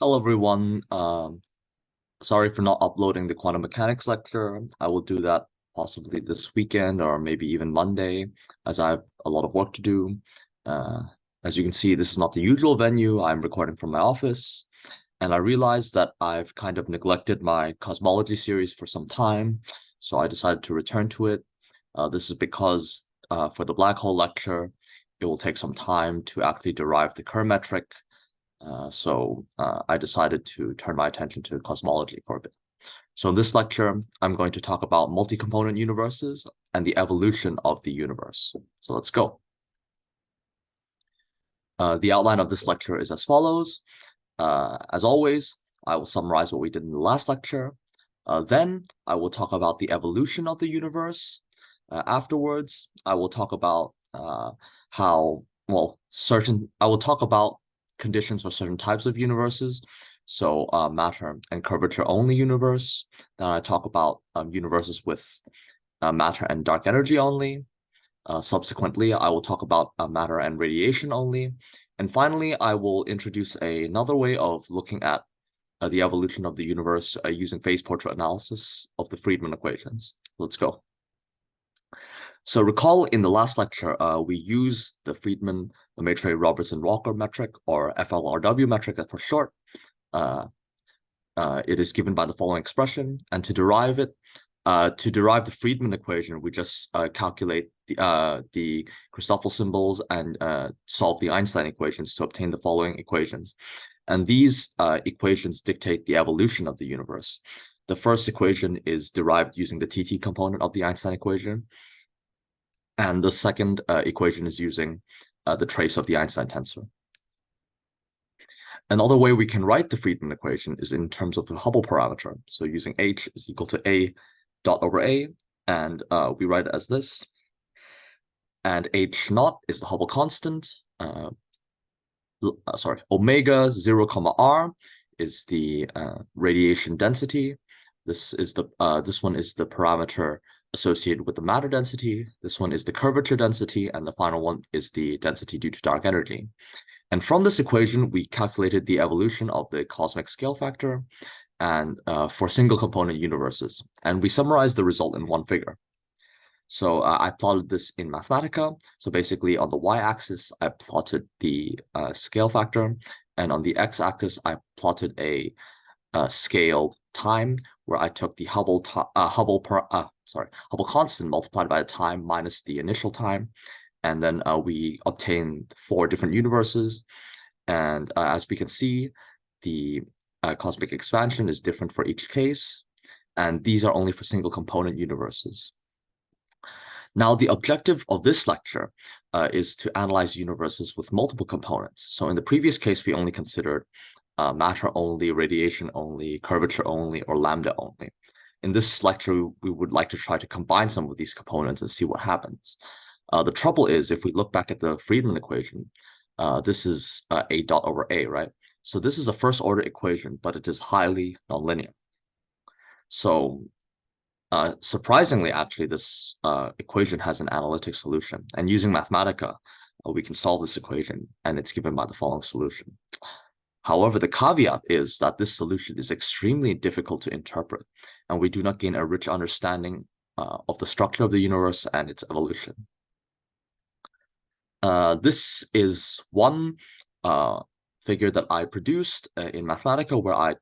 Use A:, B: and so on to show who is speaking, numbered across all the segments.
A: Hello, everyone. Sorry for not uploading the quantum mechanics lecture. I will do that possibly this weekend or maybe even Monday, as I have a lot of work to do. Uh, as you can see, this is not the usual venue. I'm recording from my office, and I realized that I've kind of neglected my cosmology series for some time, so I decided to return to it. This is because for the black hole lecture, it will take some time to actually derive the Kerr metric. So I decided to turn my attention to cosmology for a bit. So in this lecture, I'm going to talk about multi-component universes and the evolution of the universe. So let's go. The outline of this lecture is as follows. As always, I will summarize what we did in the last lecture. Then I will talk about the evolution of the universe. Afterwards, I will talk about I will talk about conditions for certain types of universes. So matter and curvature only universe. Then I talk about universes with matter and dark energy only. Subsequently, I will talk about matter and radiation only. And finally, I will introduce another way of looking at the evolution of the universe using phase portrait analysis of the Friedmann equations. Let's go. So recall in the last lecture, we used the Friedmann, Lemaitre, Robertson, Walker metric, or FLRW metric for short. It is given by the following expression, and to derive the Friedmann equation, we just calculate the Christoffel symbols and solve the Einstein equations to obtain the following equations. And these equations dictate the evolution of the universe. The first equation is derived using the TT component of the Einstein equation. And the second equation is using the trace of the Einstein tensor. Another way we can write the Friedmann equation is in terms of the Hubble parameter. So using H is equal to A dot over A, and we write it as this. And H naught is the Hubble constant. Omega 0, R is the radiation density. This one is the parameter associated with the matter density. This one is the curvature density, and the final one is the density due to dark energy. And from this equation, we calculated the evolution of the cosmic scale factor and for single component universes. And we summarized the result in one figure. So I plotted this in Mathematica. So basically on the y-axis, I plotted the scale factor. And on the x-axis, I plotted a scaled time where I took the Hubble constant multiplied by the time minus the initial time. And then we obtained 4 different universes. And as we can see, the cosmic expansion is different for each case. And these are only for single component universes. Now, the objective of this lecture is to analyze universes with multiple components. So in the previous case, we only considered matter only, radiation only, curvature only, or lambda only. In this lecture, we would like to try to combine some of these components and see what happens. The trouble is, if we look back at the Friedmann equation, this is A dot over A, right? So this is a first order equation, but it is highly nonlinear. So surprisingly, actually, this equation has an analytic solution. And using Mathematica, we can solve this equation, and it's given by the following solution. However, the caveat is that this solution is extremely difficult to interpret, and we do not gain a rich understanding of the structure of the universe and its evolution. This is one figure that I produced in Mathematica, where I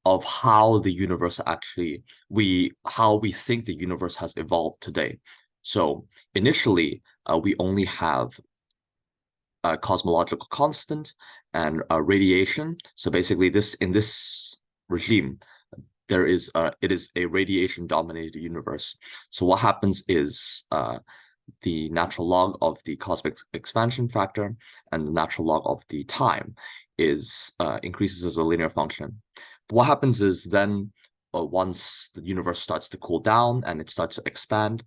A: of how the universe actually how we think the universe has evolved today. So initially, we only have a cosmological constant and radiation. So basically, in this regime, it is a radiation-dominated universe. So what happens is the natural log of the cosmic expansion factor and the natural log of the time is increases as a linear function. But what happens is then once the universe starts to cool down and it starts to expand,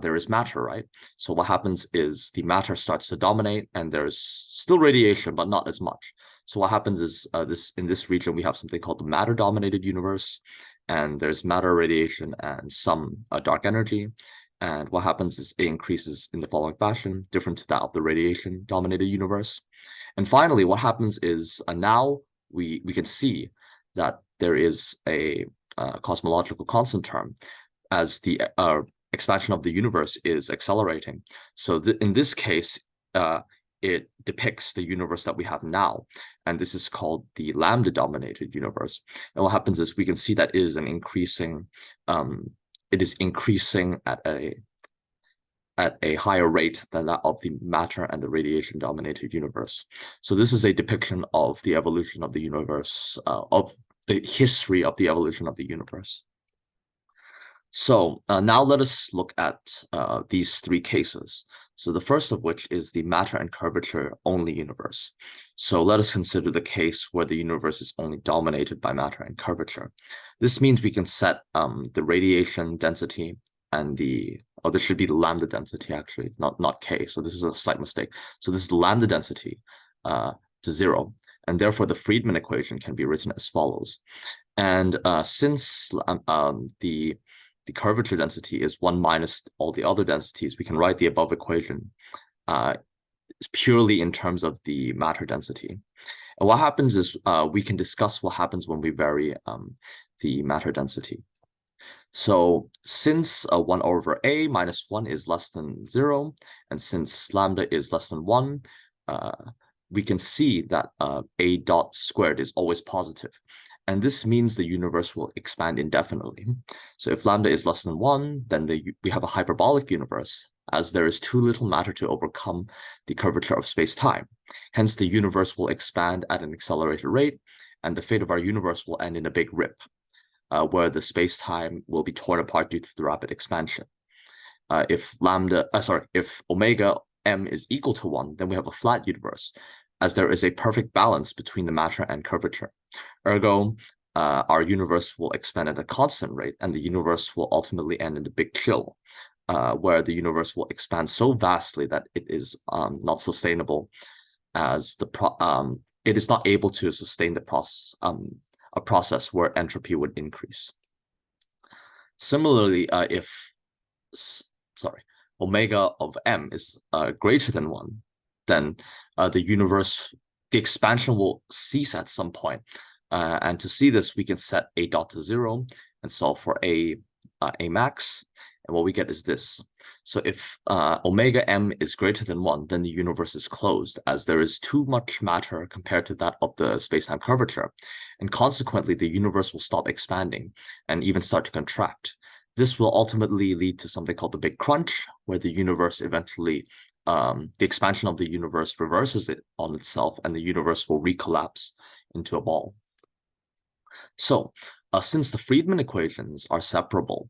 A: there is matter, right? So what happens is the matter starts to dominate, and there's still radiation, but not as much. So what happens is in this region, we have something called the matter-dominated universe, and there's matter, radiation, and some dark energy. And what happens is it increases in the following fashion, different to that of the radiation-dominated universe. And finally, what happens is now we can see that there is a cosmological constant term as the expansion of the universe is accelerating. So in this case, it depicts the universe that we have now, and this is called the lambda-dominated universe. And what happens is we can see that it is an increasing, it is increasing at a higher rate than that of the matter and the radiation-dominated universe. So this is a depiction of the evolution of the universe, of the history of the evolution of the universe. So now let us look at these three cases. So the first of which is the matter and curvature only universe. So let us consider the case where the universe is only dominated by matter and curvature. This means we can set the radiation density and this should be the lambda density actually, not K. So this is a slight mistake. So this is the lambda density to 0. And therefore the Friedmann equation can be written as follows. And since the curvature density is 1 minus all the other densities, we can write the above equation purely in terms of the matter density. And what happens is we can discuss what happens when we vary the matter density. So since 1 over a minus 1 is less than 0, and since lambda is less than 1, we can see that a dot squared is always positive. And this means the universe will expand indefinitely. So if lambda is less than 1, then we have a hyperbolic universe, as there is too little matter to overcome the curvature of space-time. Hence, the universe will expand at an accelerated rate, and the fate of our universe will end in a big rip, where the space-time will be torn apart due to the rapid expansion. If omega m is equal to 1, then we have a flat universe, as there is a perfect balance between the matter and curvature. Ergo, our universe will expand at a constant rate, and the universe will ultimately end in the big chill, where the universe will expand so vastly that it is not sustainable, as it is not able to sustain the process, a process where entropy would increase. Similarly, if omega of m is greater than 1, then the expansion will cease at some point. And to see this, we can set a dot to 0 and solve for a max. And what we get is this. So if omega m is greater than 1, then the universe is closed, as there is too much matter compared to that of the space-time curvature. And consequently, the universe will stop expanding and even start to contract. This will ultimately lead to something called the big crunch, where the universe eventually, the expansion of the universe reverses it on itself, and the universe will recollapse into a ball. So since the Friedmann equations are separable,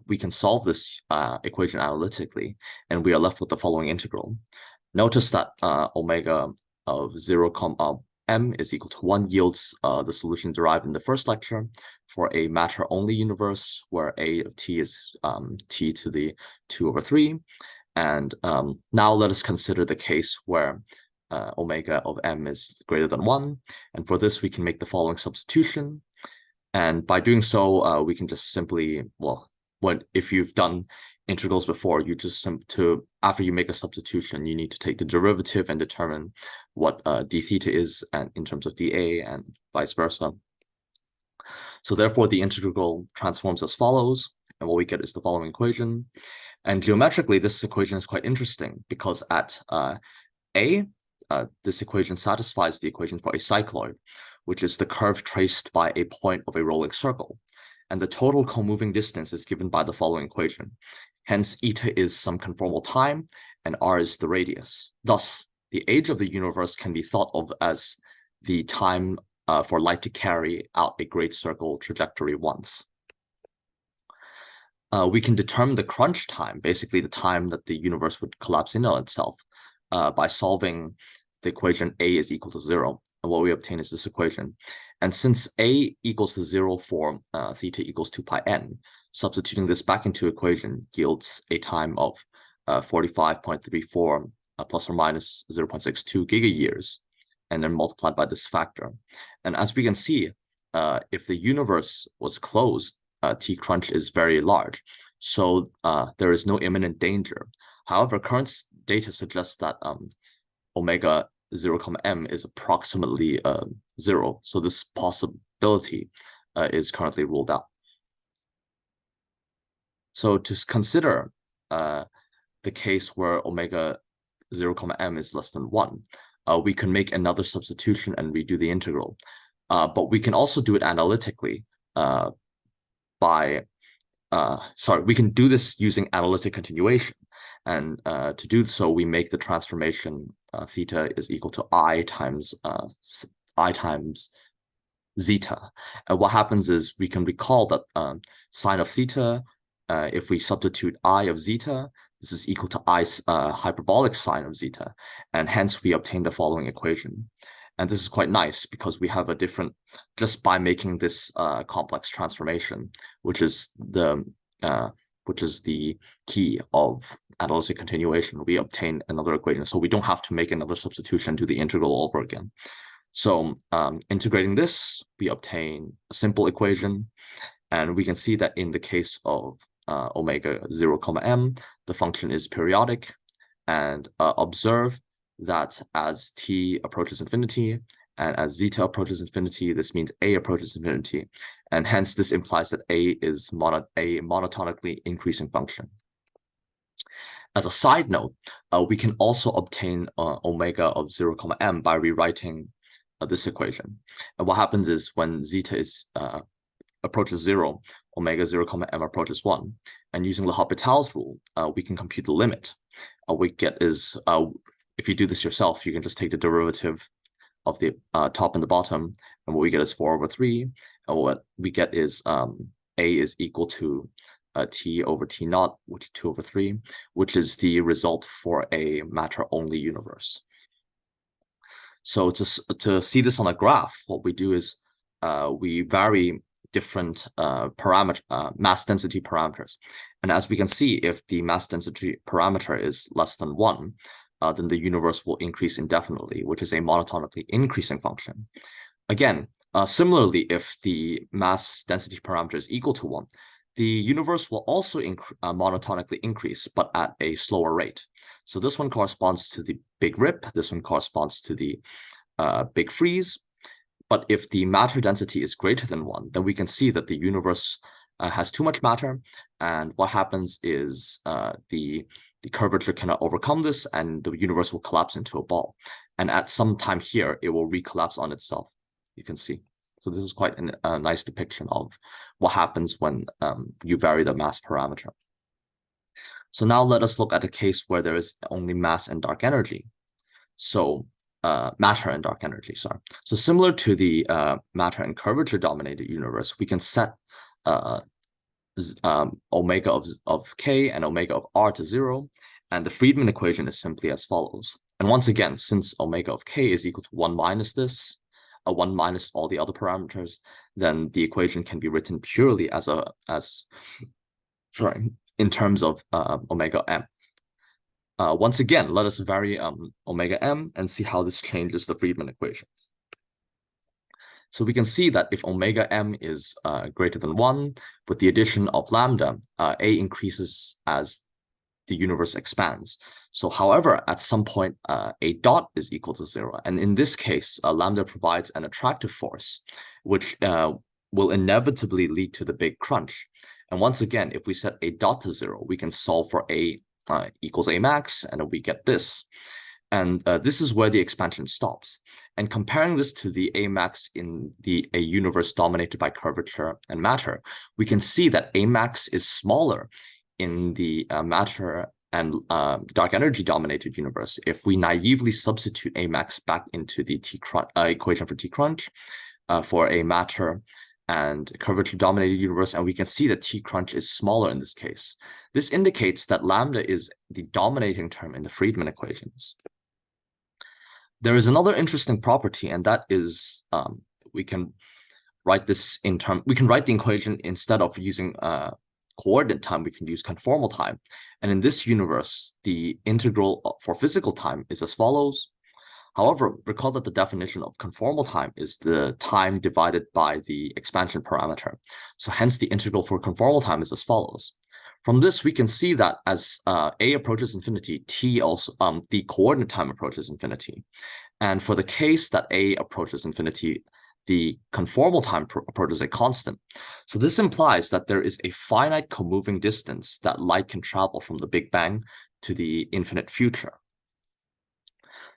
A: we can solve this equation analytically, and we are left with the following integral. Notice that omega of 0, m is equal to 1 yields the solution derived in the first lecture for a matter-only universe, where a of t is t to the 2 over 3. And now let us consider the case where omega of m is greater than 1. And for this, we can make the following substitution. And by doing so, we can just simply, if you've done integrals before, you just after you make a substitution, you need to take the derivative and determine what d theta is and in terms of dA and vice versa. So therefore, the integral transforms as follows, and what we get is the following equation. And geometrically, this equation is quite interesting because at A, this equation satisfies the equation for a cycloid, which is the curve traced by a point of a rolling circle. And the total co-moving distance is given by the following equation. Hence, eta is some conformal time, and r is the radius. Thus, the age of the universe can be thought of as the time for light to carry out a great circle trajectory once. We can determine the crunch time, basically the time that the universe would collapse in on itself, by solving the equation A is equal to 0. And what we obtain is this equation. And since A equals to 0 for theta equals 2 pi n, substituting this back into equation yields a time of 45.34 plus or minus 0.62 gigayears, and then multiplied by this factor. And as we can see, if the universe was closed, T crunch is very large. so there is no imminent danger. However, current data suggests that omega 0, m is approximately 0, so this possibility is currently ruled out. So to consider the case where omega 0, m is less than 1, we can make another substitution and redo the integral. But we can also do it analytically we can do this using analytic continuation. And to do so, we make the transformation theta is equal to I times zeta. And what happens is we can recall that sine of theta, if we substitute I of zeta, this is equal to I hyperbolic sine of zeta. And hence we obtain the following equation. And this is quite nice because we have a different, just by making this complex transformation, which is the key of analytic continuation, we obtain another equation. So we don't have to make another substitution, do the integral over again. So integrating this, we obtain a simple equation. And we can see that in the case of omega 0, m, the function is periodic. And observe that as t approaches infinity and as zeta approaches infinity, this means a approaches infinity. And hence this implies that a is a monotonically increasing function. As a side note, we can also obtain omega of 0, m by rewriting this equation. And what happens is when zeta approaches 0, omega 0, m approaches 1. And using L'Hopital's rule, we can compute the limit. We get is, if you do this yourself, you can just take the derivative of the top and the bottom, and what we get is 4/3. And what we get is a is equal to t over t naught, which is 2/3, which is the result for a matter-only universe. So to see this on a graph, what we do is we vary different mass density parameters. And as we can see, if the mass density parameter is less than 1, then the universe will increase indefinitely, which is a monotonically increasing function. Again, similarly, if the mass density parameter is equal to 1, the universe will also monotonically increase, but at a slower rate. So this one corresponds to the big rip, this one corresponds to the big freeze. But if the matter density is greater than 1, then we can see that the universe has too much matter, and what happens is the curvature cannot overcome this, and the universe will collapse into a ball. And at some time here, it will recollapse on itself, you can see. So this is quite a nice depiction of what happens when you vary the mass parameter. So now let us look at a case where there is only mass and dark energy. So matter and dark energy, sorry. So similar to the matter and curvature-dominated universe, we can set omega of k and omega of r to 0, and the Friedmann equation is simply as follows. And once again, since omega of k is equal to 1 minus this, 1 minus all the other parameters, then the equation can be written purely in terms of omega m. Once again, let us vary omega m and see how this changes the Friedmann equations. So we can see that if omega m is greater than 1, with the addition of lambda, a increases as the universe expands. So however, at some point, a dot is equal to 0. And in this case, lambda provides an attractive force, which will inevitably lead to the big crunch. And once again, if we set a dot to 0, we can solve for a equals a max, and we get this. And this is where the expansion stops. And comparing this to the a max in a universe dominated by curvature and matter, we can see that a max is smaller in the matter and dark energy dominated universe if we naively substitute a max back into the equation for T crunch for a matter and curvature dominated universe, and we can see that T crunch is smaller in this case. This indicates that lambda is the dominating term in the Friedmann equations. There is another interesting property, and that is we can write this we can write the equation instead of using coordinate time, we can use conformal time. And in this universe, the integral for physical time is as follows. However, recall that the definition of conformal time is the time divided by the expansion parameter. So hence the integral for conformal time is as follows. From this, we can see that as a approaches infinity, t also the coordinate time approaches infinity. And for the case that a approaches infinity, the conformal time approaches a constant. So this implies that there is a finite comoving distance that light can travel from the Big Bang to the infinite future.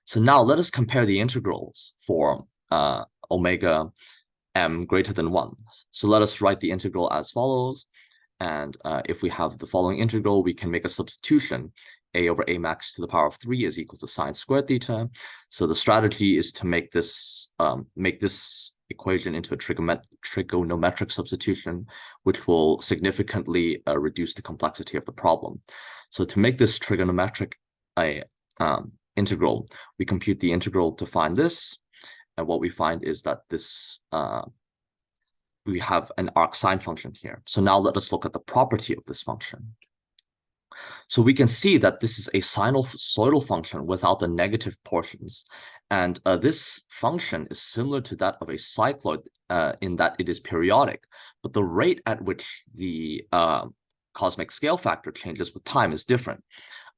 A: So now let us compare the integrals for omega m greater than 1. So let us write the integral as follows. And if we have the following integral, we can make a substitution. A over a max to the power of 3 is equal to sine squared theta. So the strategy is to make this equation into a trigonometric substitution, which will significantly reduce the complexity of the problem. So to make this trigonometric integral, we compute the integral to find this. And what we find is that this we have an arc sine function here. So now let us look at the property of this function. So we can see that this is a sinusoidal function without the negative portions. And this function is similar to that of a cycloid in that it is periodic, but the rate at which the cosmic scale factor changes with time is different.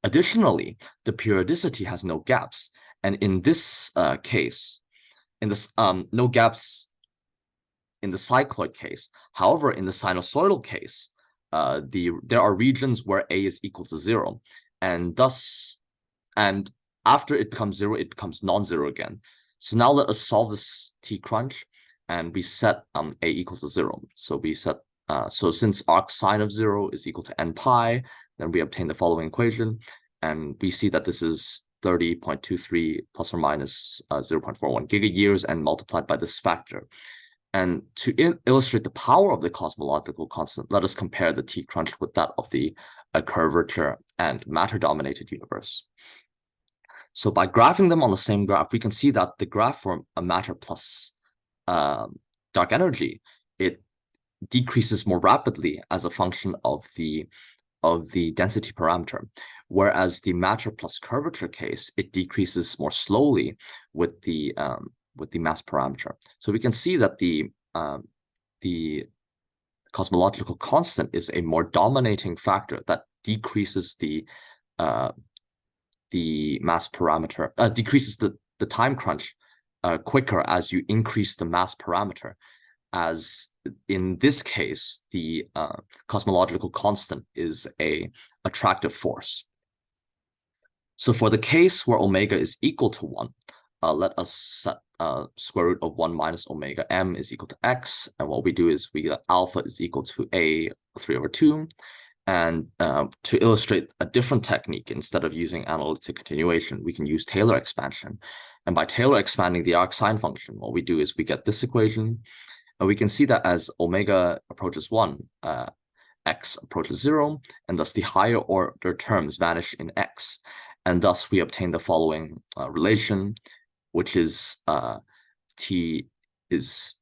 A: Additionally, the periodicity has no gaps. And in this case, no gaps in the cycloid case. However, in the sinusoidal case, there are regions where a is equal to 0, and after it becomes 0, it becomes non-zero again. So now let us solve this t crunch, and we set a equal to 0. So we set so since arc sine of 0 is equal to n pi, then we obtain the following equation, and we see that this is 30.23 plus or minus 0.41 gigayears, and multiplied by this factor. And to illustrate the power of the cosmological constant, let us compare the t crunch with that of the curvature and matter-dominated universe. So by graphing them on the same graph, we can see that the graph for a matter plus dark energy, it decreases more rapidly as a function of the density parameter, whereas the matter plus curvature case, it decreases more slowly with the mass parameter. So we can see that the cosmological constant is a more dominating factor that decreases the mass parameter, decreases the time crunch quicker as you increase the mass parameter. As in this case, the cosmological constant is a attractive force. So for the case where omega is equal to 1, let us set square root of 1 minus omega m is equal to x. And what we do is we get alpha is equal to a 3 over 2. And to illustrate a different technique, instead of using analytic continuation, we can use Taylor expansion. And by Taylor expanding the arc sine function, what we do is we get this equation. And we can see that as omega approaches 1, x approaches 0, and thus the higher order terms vanish in x. And thus we obtain the following relation, which is t is,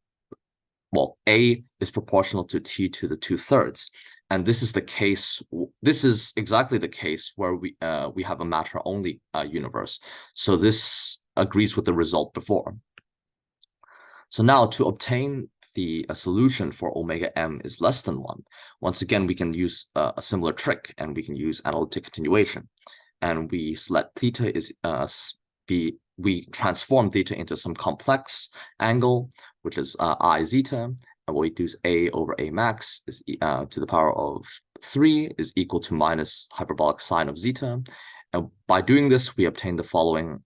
A: well, a is proportional to t to the 2/3. And this is the case, this is exactly the case where we have a matter-only universe. So this agrees with the result before. So now to obtain the solution for omega m is less than 1, once again, we can use a similar trick, and we can use analytic continuation. And we let theta is we transform theta into some complex angle, which is I zeta. And what we do is a over a max is to the power of 3 is equal to minus hyperbolic sine of zeta. And by doing this, we obtain the following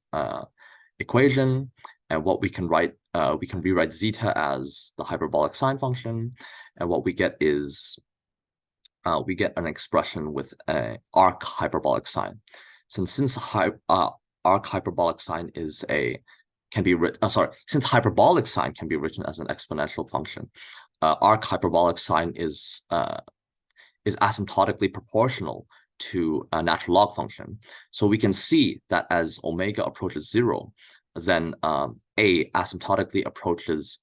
A: equation. And what we can write, we can rewrite zeta as the hyperbolic sine function. And what we get is we get an expression with an arc hyperbolic sine. Since arc hyperbolic sine is since hyperbolic sine can be written as an exponential function, arc hyperbolic sine is asymptotically proportional to a natural log function. So we can see that as omega approaches 0, then a asymptotically approaches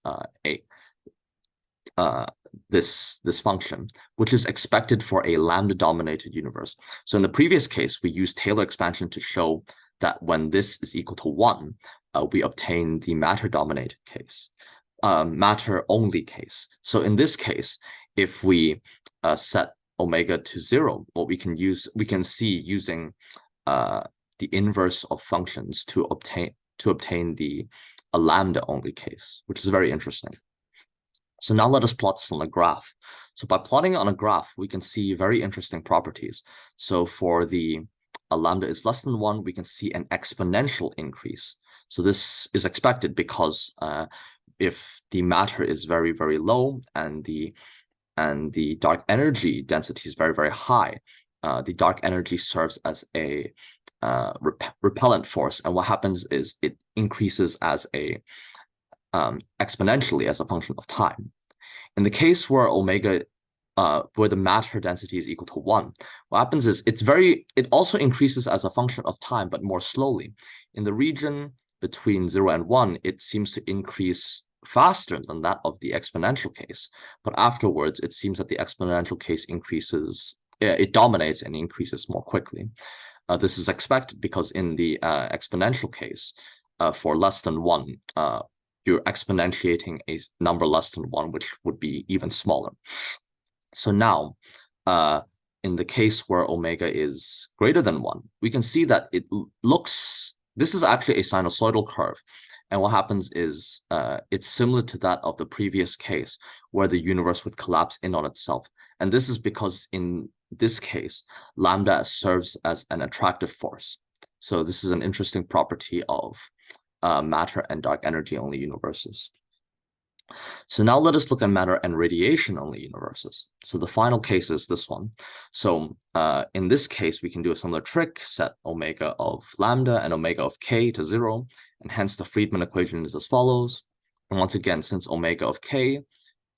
A: this function, which is expected for a lambda-dominated universe. So in the previous case, we used Taylor expansion to show that when this is equal to 1, we obtain the matter-dominated case, matter-only case. So in this case, if we set omega to 0, what we can see using the inverse of functions to obtain the lambda only case, which is very interesting. So now let us plot this on a graph. So by plotting on a graph, we can see very interesting properties. So for the lambda is less than 1, we can see an exponential increase. So this is expected because if the matter is very, very low and the dark energy density is very, very high, the dark energy serves as a repellent force. And what happens is it increases as a exponentially as a function of time. In the case where where the matter density is equal to 1, what happens is it also increases as a function of time, but more slowly. In the region between 0 and 1, it seems to increase faster than that of the exponential case. But afterwards, it seems that the exponential case increases, it dominates and increases more quickly. This is expected because in the exponential case, for less than 1, you're exponentiating a number less than 1, which would be even smaller. So now, in the case where omega is greater than 1, we can see that this is actually a sinusoidal curve. And what happens is it's similar to that of the previous case where the universe would collapse in on itself. And this is because in this case, lambda serves as an attractive force. So this is an interesting property of matter and dark energy only universes. So now let us look at matter and radiation only universes. So the final case is this one. So in this case, we can do a similar trick, set omega of lambda and omega of k to 0, and hence the Friedmann equation is as follows. And once again, since omega of k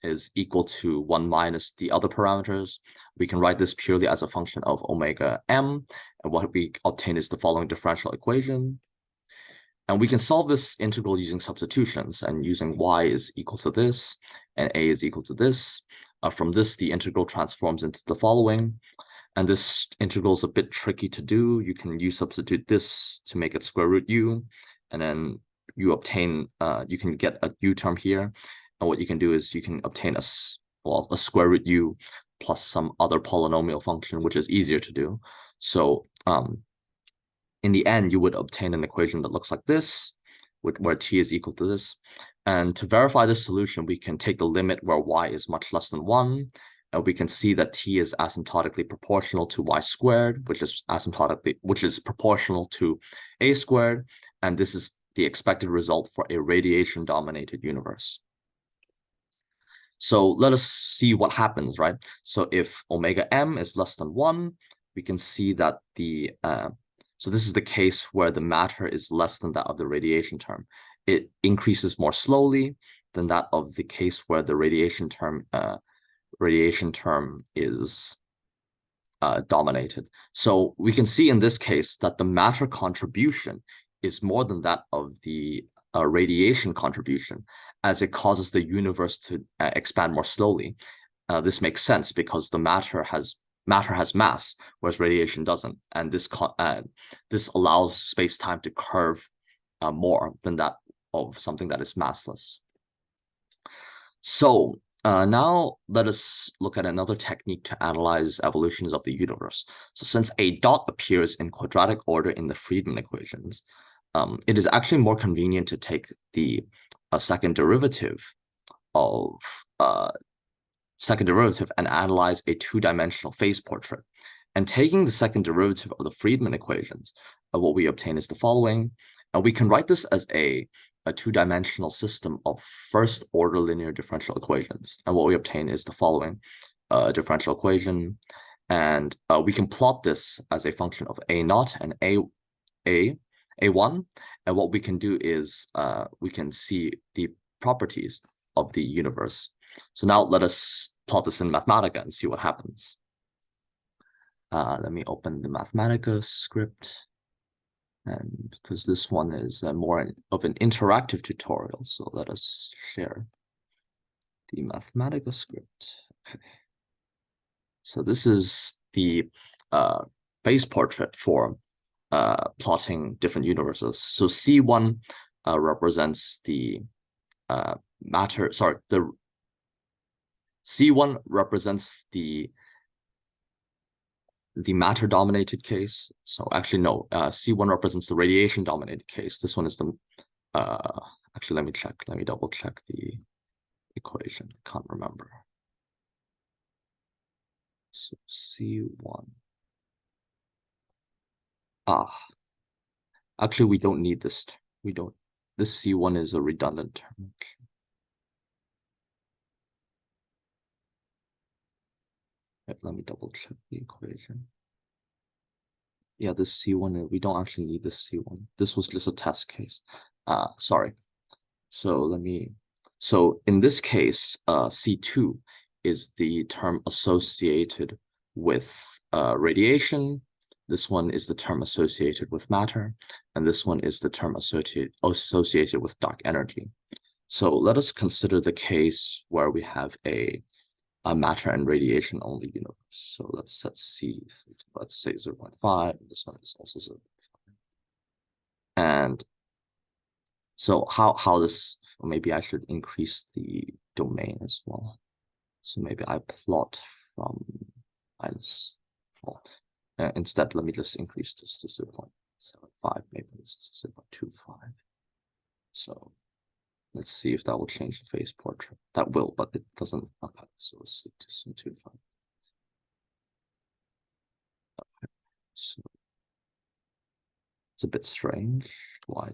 A: is equal to 1 minus the other parameters, we can write this purely as a function of omega m, and what we obtain is the following differential equation. And we can solve this integral using substitutions and using y is equal to this and a is equal to this. From this, the integral transforms into the following. And this integral is a bit tricky to do. You can substitute this to make it square root u, and then you can get a u term here. And what you can do is you can obtain a square root u plus some other polynomial function, which is easier to do. So in the end, you would obtain an equation that looks like this, where t is equal to this. And to verify this solution, we can take the limit where y is much less than 1, and we can see that t is asymptotically proportional to y squared, which is proportional to a squared, and this is the expected result for a radiation-dominated universe. So let us see what happens, right? So if omega m is less than 1, we can see that so this is the case where the matter is less than that of the radiation term. It increases more slowly than that of the case where the radiation term is dominated. So we can see in this case that the matter contribution is more than that of the radiation contribution, as it causes the universe to expand more slowly. This makes sense because the matter has mass, whereas radiation doesn't, and this allows space-time to curve more than that of something that is massless. So now let us look at another technique to analyze evolutions of the universe. So since a dot appears in quadratic order in the Friedmann equations, it is actually more convenient to take the second derivative and analyze a two-dimensional phase portrait. And taking the second derivative of the Friedmann equations, what we obtain is the following. We can write this as a two-dimensional system of first-order linear differential equations. And what we obtain is the following differential equation. And we can plot this as a function of a0 and a1. And what we can do is we can see the properties of the universe. So now let us plot this in Mathematica and see what happens. Let me open the Mathematica script. And because this one is more of an interactive tutorial, so let us share the Mathematica script. Okay. So this is the phase portrait for plotting different universes. So C1 represents the C1 represents the the matter-dominated case. So actually, no, C1 represents the radiation-dominated case. This one is the, actually, let me check. Let me double check the equation. Can't remember. So C1. Actually, we don't need this. We don't. This C1 is a redundant term. Let me double check the equation. Yeah, this C1, we don't actually need this C1. This was just a test case. Sorry. So in this case, C2 is the term associated with radiation. This one is the term associated with matter, and this one is the term associated with dark energy. So let us consider the case where we have a matter and radiation only universe. So let's set C, let's say 0.5. This one is also 0.5. And so how this, maybe I should increase the domain as well. So maybe I plot from minus, well, instead, let me just increase this to 0.75, maybe this is 0.25. So let's see if that will change the phase portrait. That will, but it doesn't. Okay, so let's see, 2.25. Okay, so it's a bit strange. Why?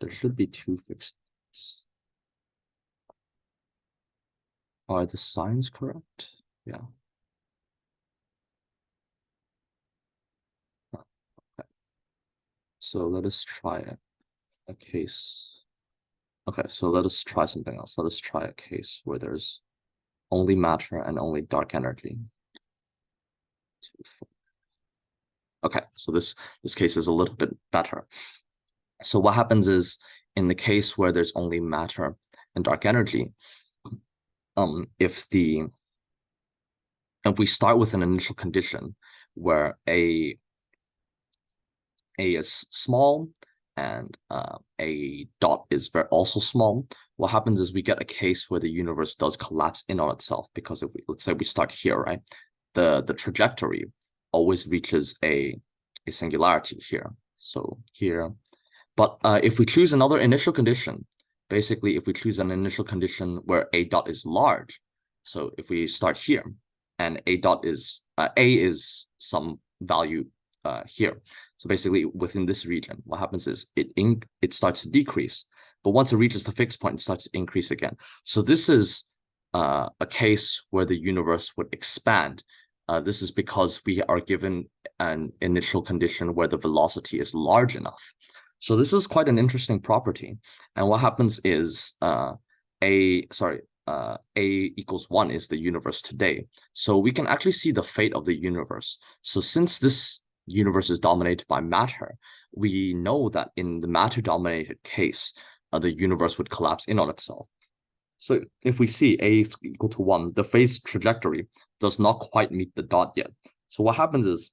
A: There should be two fixed. Are the signs correct? Yeah. Okay. So let us try a case. Okay, so let us try something else. Let us try a case where there's only matter and only dark energy. Okay, so this case is a little bit better. So what happens is, in the case where there's only matter and dark energy, if we start with an initial condition where A is small and A dot is also small, what happens is we get a case where the universe does collapse in on itself, because if let's say we start here, right, the trajectory always reaches a singularity here. So here, but if we choose another initial condition, basically if we choose an initial condition where A dot is large, so if we start here and A dot is A is some value here, so basically within this region, what happens is it starts to decrease, but once it reaches the fixed point, it starts to increase again. So this is a case where the universe would expand. This is because we are given an initial condition where the velocity is large enough. So this is quite an interesting property. And what happens is A equals 1 is the universe today. So we can actually see the fate of the universe. So since this universe is dominated by matter, we know that in the matter-dominated case, the universe would collapse in on itself. So if we see A is equal to 1, the phase trajectory does not quite meet the dot yet. So what happens is,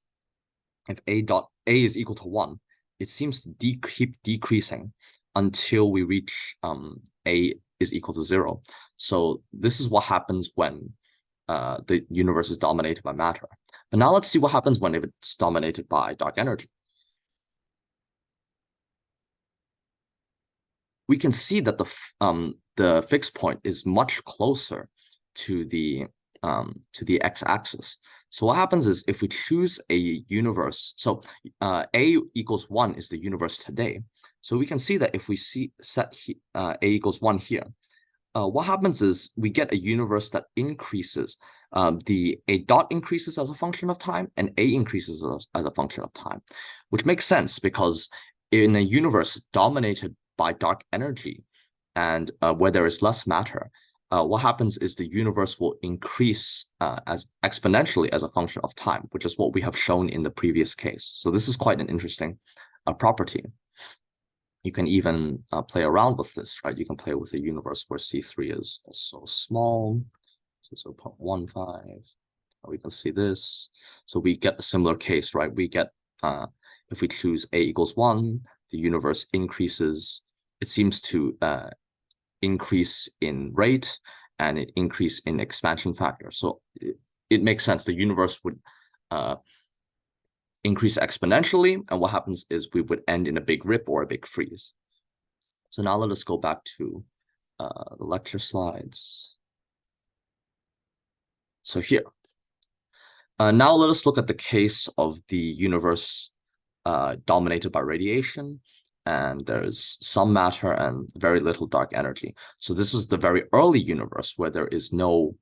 A: if A is equal to 1, it seems to keep decreasing until we reach A is equal to 0. So this is what happens when the universe is dominated by matter. But now let's see what happens when it's dominated by dark energy. We can see that the fixed point is much closer to the x-axis. So what happens is, if we choose a universe, so A equals 1 is the universe today. So we can see that if we set A equals 1 here, what happens is we get a universe that increases. A dot increases as a function of time, and A increases as a function of time, which makes sense because in a universe dominated by dark energy and where there is less matter, what happens is the universe will increase as exponentially as a function of time, which is what we have shown in the previous case. So this is quite an interesting property. You can even play around with this, right? You can play with a universe where C3 is also small, so 0.15. We can see this. So we get a similar case, right? We get, if we choose A equals 1, the universe increases. It seems to increase in rate and it increase in expansion factor. So it makes sense. The universe would increase exponentially, and what happens is we would end in a big rip or a big freeze. So now let us go back to the lecture slides. So here, now let us look at the case of the universe dominated by radiation, and there's some matter and very little dark energy. So this is the very early universe where there is no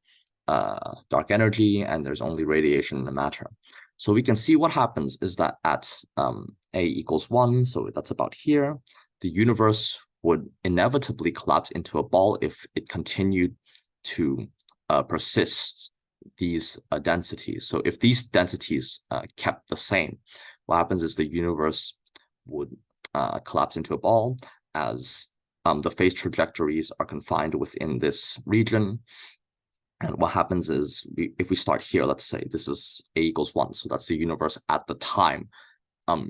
A: dark energy and there's only radiation and matter. So we can see what happens is that at A equals 1, so that's about here, the universe would inevitably collapse into a ball if it continued to persist these densities. So if these densities kept the same, what happens is the universe would collapse into a ball as the phase trajectories are confined within this region. And what happens is, if we start here, let's say this is A equals 1, so that's the universe at the time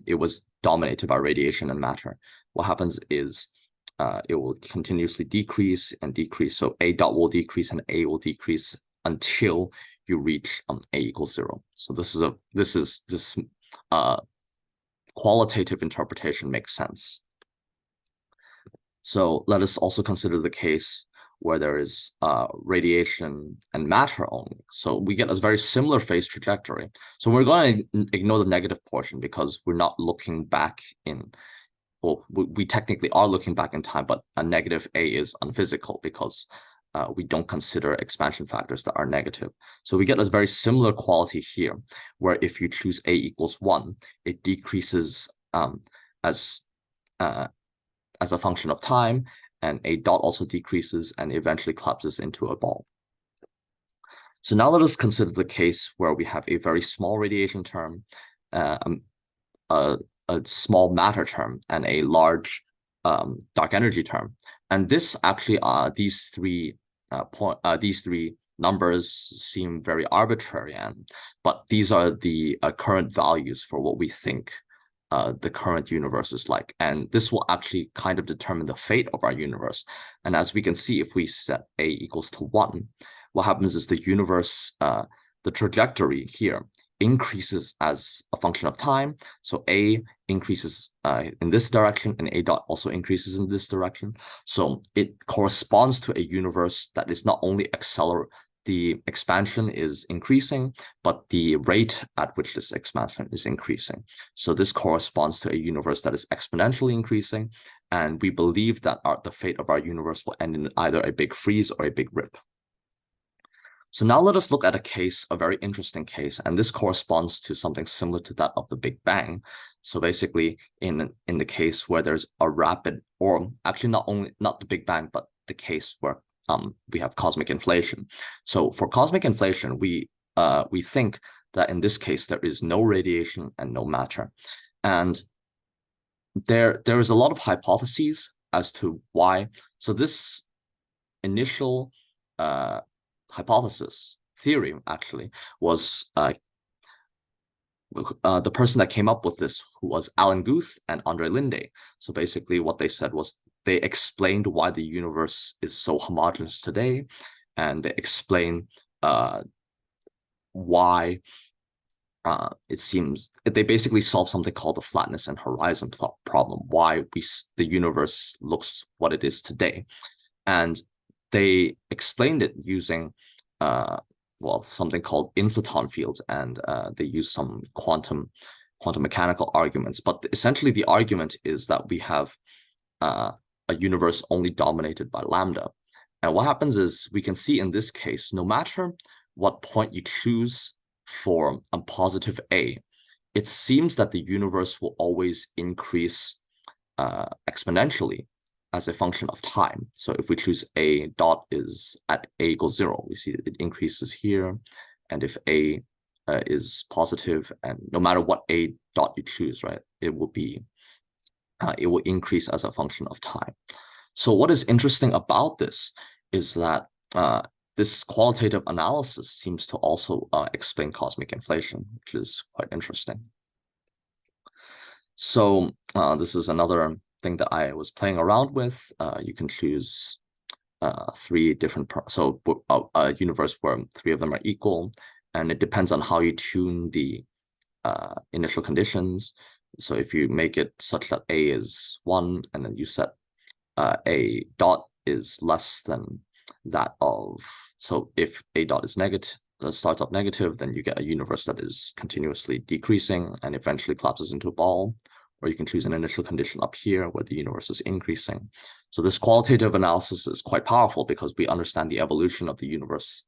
A: it was dominated by radiation and matter. What happens is it will continuously decrease and decrease. So A dot will decrease and A will decrease until you reach A equals 0. So this qualitative interpretation makes sense. So let us also consider the case where there is radiation and matter only. So we get a very similar phase trajectory. So we're going to ignore the negative portion because we're not looking back in, well, we technically are looking back in time, but a negative A is unphysical because we don't consider expansion factors that are negative. So we get a very similar quality here, where if you choose A equals 1, it decreases as a function of time, and A dot also decreases and eventually collapses into a ball. So now let us consider the case where we have a very small radiation term, a small matter term, and a large dark energy term. And this actually these three numbers seem very arbitrary, but these are the current values for what we think the current universe is like. And this will actually kind of determine the fate of our universe. And as we can see, if we set A equals to 1, what happens is the universe, the trajectory here increases as a function of time. So A increases in this direction and A dot also increases in this direction. So it corresponds to a universe that is not only the expansion is increasing, but the rate at which this expansion is increasing. So this corresponds to a universe that is exponentially increasing, and we believe that the fate of our universe will end in either a big freeze or a big rip. So now let us look at a very interesting case, and this corresponds to something similar to that of the Big Bang. So basically, in the case where there's a rapid, or actually not the Big Bang, but the case where we have cosmic inflation. So for cosmic inflation, we think that in this case there is no radiation and no matter, and there is a lot of hypotheses as to why. So this initial hypothesis theory actually was the person that came up with this, who was Alan Guth and Andre Linde. So basically what they said was they explained why the universe is so homogeneous today, and they explained why it seems they basically solved something called the flatness and horizon problem, why the universe looks what it is today. And they explained it using something called inflaton fields, and they use some quantum mechanical arguments. But essentially the argument is that we have a universe only dominated by lambda. And what happens is, we can see in this case, no matter what point you choose for a positive A, it seems that the universe will always increase exponentially as a function of time. So if we choose A dot is at A equals 0, we see that it increases here. And if A is positive, and no matter what A dot you choose, right, it will increase as a function of time. So what is interesting about this is that this qualitative analysis seems to also explain cosmic inflation, which is quite interesting. So this is another thing that I was playing around with. You can choose 3 different, a universe where 3 of them are equal, and it depends on how you tune the initial conditions. So if you make it such that A is 1, and then you set A dot is less than that of, so if A dot is negative, starts up negative, then you get a universe that is continuously decreasing and eventually collapses into a ball. Or you can choose an initial condition up here where the universe is increasing. So this qualitative analysis is quite powerful because we understand the evolution of the universe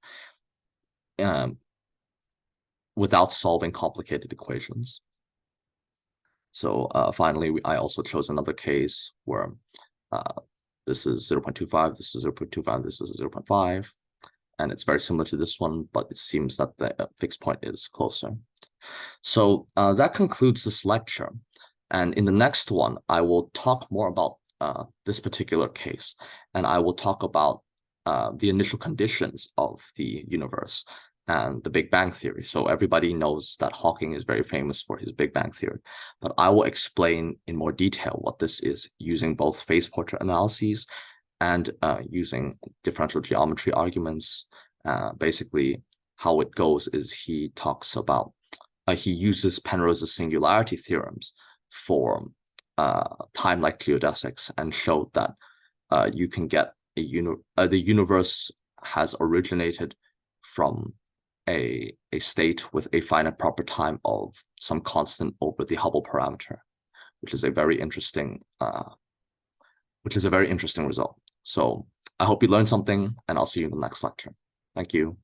A: without solving complicated equations. So finally, I also chose another case where this is 0.25, this is 0.25, this is 0.5. And it's very similar to this one, but it seems that the fixed point is closer. So that concludes this lecture. And in the next one, I will talk more about this particular case, and I will talk about the initial conditions of the universe and the Big Bang theory. So everybody knows that Hawking is very famous for his Big Bang theory, but I will explain in more detail what this is using both phase portrait analyses and using differential geometry arguments. Basically, how it goes is he talks about, he uses Penrose's singularity theorems for time-like geodesics and showed that you can get the universe has originated from a state with a finite proper time of some constant over the Hubble parameter, which is a very interesting result. So I hope you learned something, and I'll see you in the next lecture. Thank you.